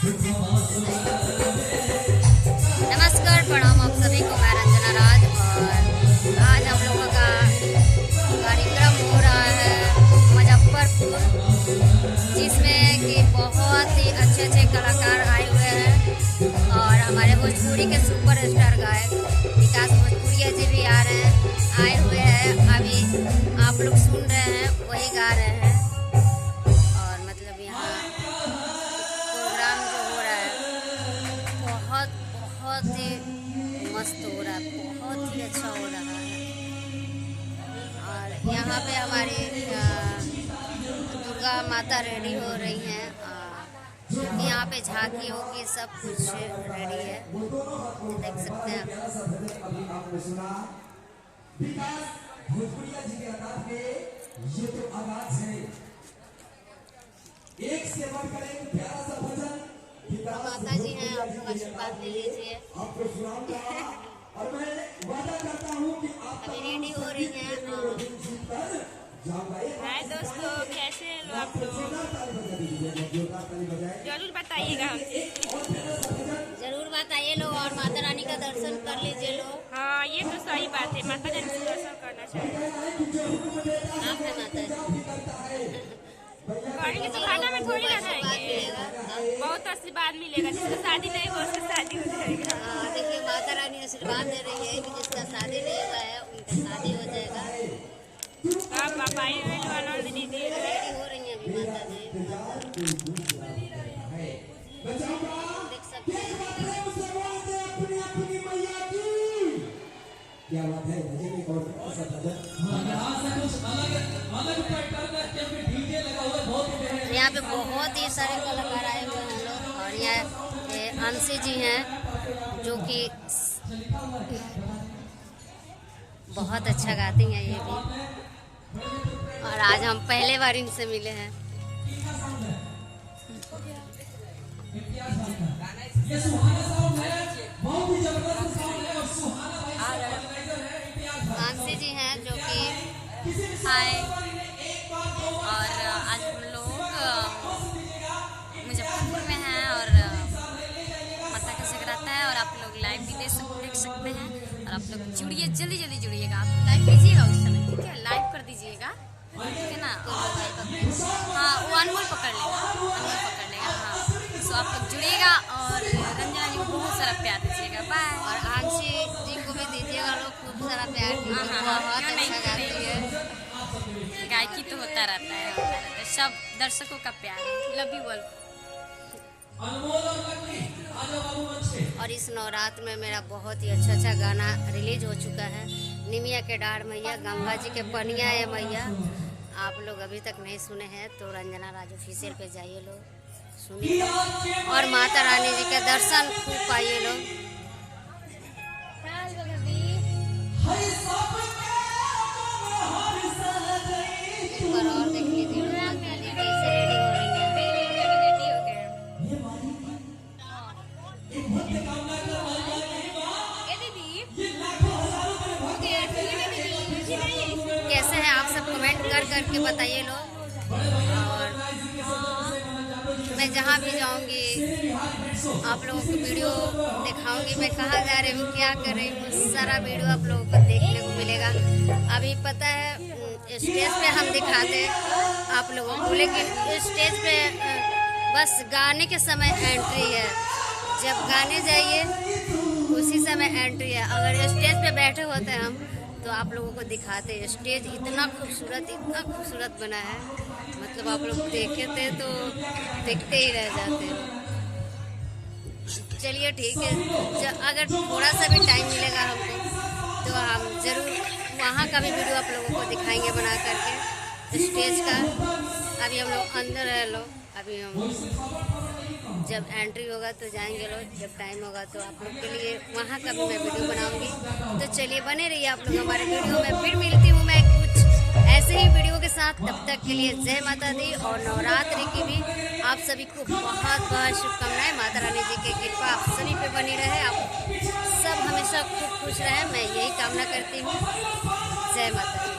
नमस्कार, प्रणाम आप सभी को। मैं रंजना राज और आज हम लोगों का कार्यक्रम हो रहा है मुजफ्फरपुर, जिसमें कि बहुत ही अच्छे अच्छे कलाकार आए हुए हैं और हमारे भोजपुरी के सुपरस्टार गायक विकास भोजपुरिया जी भी आए हुए हैं। अभी आप लोग सुन रहे हैं, वही गा रहे हैं। और मतलब यहाँ प्रोग्राम जो हो रहा है बहुत ही मस्त हो रहा है, बहुत ही अच्छा हो रहा है। और यहाँ पे हमारी दुर्गा माता रेडी हो रही हैं। यहाँ पे झांकी होगी, सब कुछ रेडी है, देख सकते हैं। भोजपुरिया जी के अंदाज में ये तो आवाज है, एक से बढ़कर एक प्यारा सा भजन। माता जी हैं, आप लोग आशीर्वाद ले लीजिए। आपको सुनाऊंगा और मैं वादा करता हूँ कि आप अभी रेडी हो रही हैं। हाय दोस्तों, कैसे हैं लोग आप लोग? जरूर बताइएगा हमसे। जरूर बताइए लोग और माता रानी का दर्शन कर लीजिए लोग। हाँ, ये तो सही बात है, माता रानी का दर्शन करना चाहिए। आप है माता जी, करेंगे तो खाना में थोड़ी ना जाएंगे, बहुत आशीर्वाद मिलेगा। जिसका शादी नहीं हुआ उसका शादी हो जाएगा। देखिए माता रानी आशीर्वाद दे रही है कि जिसका शादी नहीं हुआ है उनका शादी हो जाएगा। आप पापा आनंद लीजिए। रेडी हो रही है अभी माता जी, देख सकते हैं। क्या बात है, भजन एक और ऐसा भजन यहाँ पे बहुत ही सारे कलाकार आए हुए हैं लोग। और यहाँ अंशी जी हैं जो कि बहुत अच्छा गाती हैं ये भी। और आज हम पहले बार इनसे मिले हैं। अंशी जी हैं जो कि हाय। और आज हम लोग मुजफ्फरपुर में हैं और माता का जगराता है और आप लोग लाइव भी देख सकते हैं। और आप लोग जुड़िए, जल्दी जल्दी जुड़िएगा। आप लाइव कीजिएगा उस समय, ठीक है? लाइव कर दीजिएगा, ठीक है ना? हाँ, वो अनमोल पकड़ लेगा। हाँ, सो आप लोग जुड़िएगा और रंजना जी को बहुत सारा प्यार दीजिएगा। बाय। और आंशी जी को भी दीजिएगा लोग खूब सारा प्यार। बहुत अच्छा गाती है। गायकी तो होता रहता है, सब दर्शकों का प्यार। Love you all. और इस नवरात्र में मेरा बहुत ही अच्छा गाना रिलीज हो चुका है। निमिया के डाढ़ मैया, गंगा जी के पनिया है मैया। आप लोग अभी तक नहीं सुने हैं तो रंजना राज ऑफिशियल पे जाइए लोग, सुनिए और माता रानी जी के दर्शन खूब पाइए लोग। और देख लीजिए कैसे रेडी हो रही है। कैसे हैं आप सब, कमेंट करके बताइए लोग। और मैं जहाँ भी जाऊँगी आप लोगों को वीडियो दिखाऊंगी। मैं कहाँ जा रही हूँ, क्या कर रही हूँ, सारा वीडियो आप लोगों को देखने को मिलेगा। अभी पता है स्टेज पे हम दिखाते आप लोगों को, लेकिन स्टेज पे बस गाने के समय एंट्री है। जब गाने जाइए उसी समय एंट्री है। अगर स्टेज पे बैठे होते हम तो आप लोगों को दिखाते। स्टेज इतना खूबसूरत बना है, मतलब आप लोग देखे थे तो देखते ही रह जाते हैं। चलिए ठीक है, अगर थोड़ा सा भी टाइम मिलेगा हमको तो हम ज़रूर वहाँ का भी वीडियो आप लोगों को दिखाएंगे बना करके स्टेज का। अभी हम लोग अंदर है लोग, अभी हम जब एंट्री होगा तो जाएंगे लोग, जब टाइम होगा तो आप लोग के लिए वहाँ का भी मैं वीडियो बनाऊंगी। तो चलिए बने रहिए आप लोग हमारे वीडियो में। फिर मिलती हूँ मैं कुछ ऐसे ही वीडियो के साथ। तब तक के लिए जय माता दी। और नवरात्रि की भी आप सभी को बहुत बहुत शुभकामनाएं। माता रानी जी की कृपा आप सभी पे बनी रहे, आप सब हमेशा खूब खुश रहे, मैं यही कामना करती हूँ। जय माता दी।